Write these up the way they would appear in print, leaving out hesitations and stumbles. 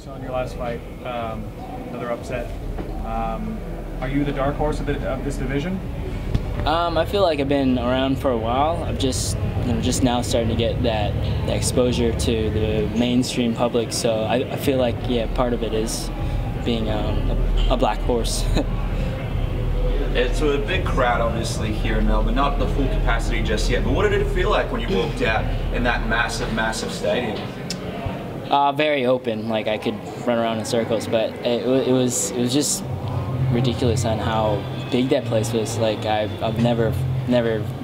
loss on your last fight, another upset. Are you the dark horse of this division? I feel like I've been around for a while. I've just now starting to get that exposure to the mainstream public. So I feel like, yeah, part of it is being a black horse. It's a big crowd, obviously, here in Melbourne. Not the full capacity just yet, but what did it feel like when you walked out in that massive, massive stadium? Very open. Like, I could run around in circles, but it was just ridiculous on how big that place was. Like, I've never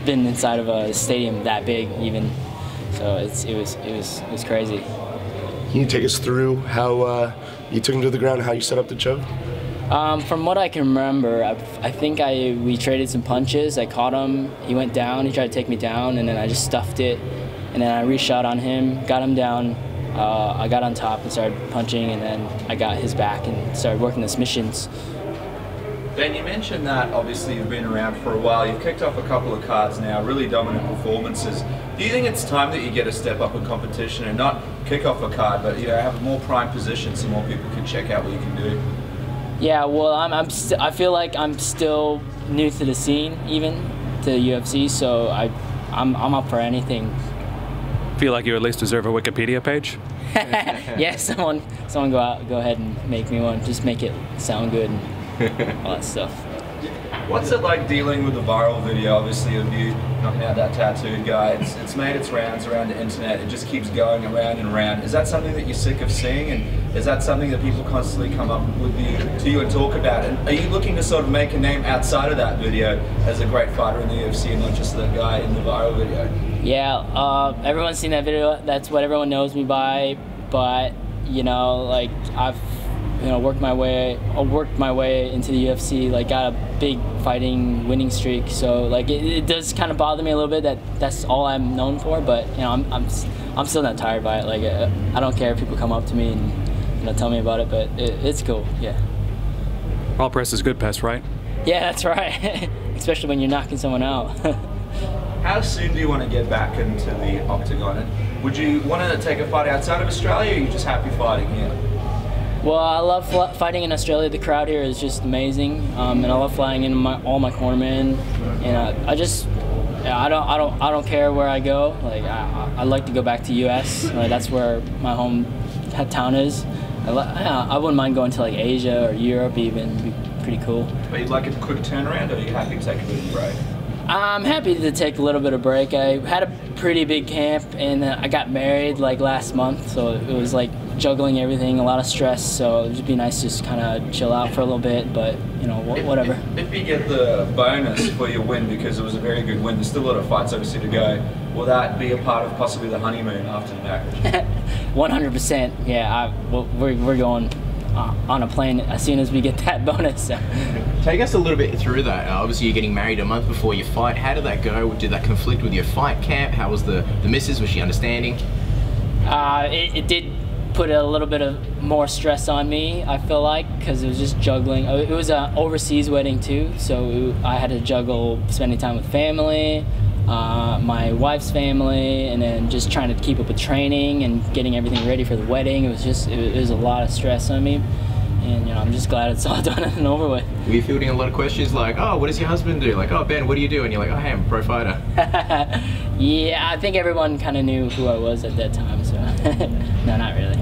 been inside of a stadium that big, even. So it was crazy. Can you take us through how you took him to the ground, how you set up the choke? From what I can remember, I think we traded some punches. I caught him. He went down. He tried to take me down, and then I just stuffed it. And then I reshot on him, got him down. I got on top and started punching, and then I got his back and started working the submissions. Ben, you mentioned that obviously you've been around for a while. You've kicked off a couple of cards now, really dominant performances. Do you think it's time that you get a step up in competition and not kick off a card, but have a more prime position so more people can check out what you can do? Yeah, well, I feel like I'm still new to the scene, even to the UFC, so I'm up for anything. Feel like you at least deserve a Wikipedia page? Yeah, someone go ahead and make me one. Just make it sound good and all that stuff. What's it like dealing with the viral video, obviously, of you knocking out that tattooed guy? It's made its rounds around the internet. It just keeps going around and around. Is that something that you're sick of seeing? And is that something that people constantly come up to you and talk about? And are you looking to sort of make a name outside of that video as a great fighter in the UFC and not just the guy in the viral video? Yeah, everyone's seen that video. That's what everyone knows me by. But, like, I've worked my way into the UFC, like got a big fighting winning streak, so like it does kind of bother me a little bit that that's all I'm known for, but I'm still not tired by it. Like I don't care if people come up to me and tell me about it, but it's cool. Yeah. All press is good press, right? Yeah, that's right. Especially when you're knocking someone out. How soon do you want to get back into the Octagon? And would you want to take a fight outside of Australia, or are you just happy fighting here? Well, I love fighting in Australia. The crowd here is just amazing, and I love flying in all my cornermen. And I don't care where I go. Like I like to go back to US. Like, that's where my hometown is. I wouldn't mind going to like Asia or Europe even. It'd be pretty cool. But you'd like a quick turnaround, or are you happy to take a bit of a break? I'm happy to take a little bit of break. I had a pretty big camp, and I got married like last month, so it was like juggling everything, a lot of stress, so it'd just be nice to just kind of chill out for a little bit, but whatever. If you get the bonus for your win, because it was a very good win, there's still a lot of fights obviously to go, will that be a part of possibly the honeymoon after the marriage? 100%, yeah. We're going on a plane as soon as we get that bonus. So. Take us a little bit through that. Obviously you're getting married a month before your fight. How did that go? Did that conflict with your fight camp? How was the missus? Was she understanding? It did put a little bit of more stress on me, I feel like, because it was just juggling. It was an overseas wedding too, so I had to juggle spending time with family, my wife's family, and then just trying to keep up with training and getting everything ready for the wedding. It was a lot of stress on me, and I'm just glad it's all done and over with. Were you fielding a lot of questions like, oh, what does your husband do? Like, oh, Ben, what do you do? And you're like, oh, hey, I'm a pro fighter. Yeah, I think everyone kind of knew who I was at that time, so no, not really.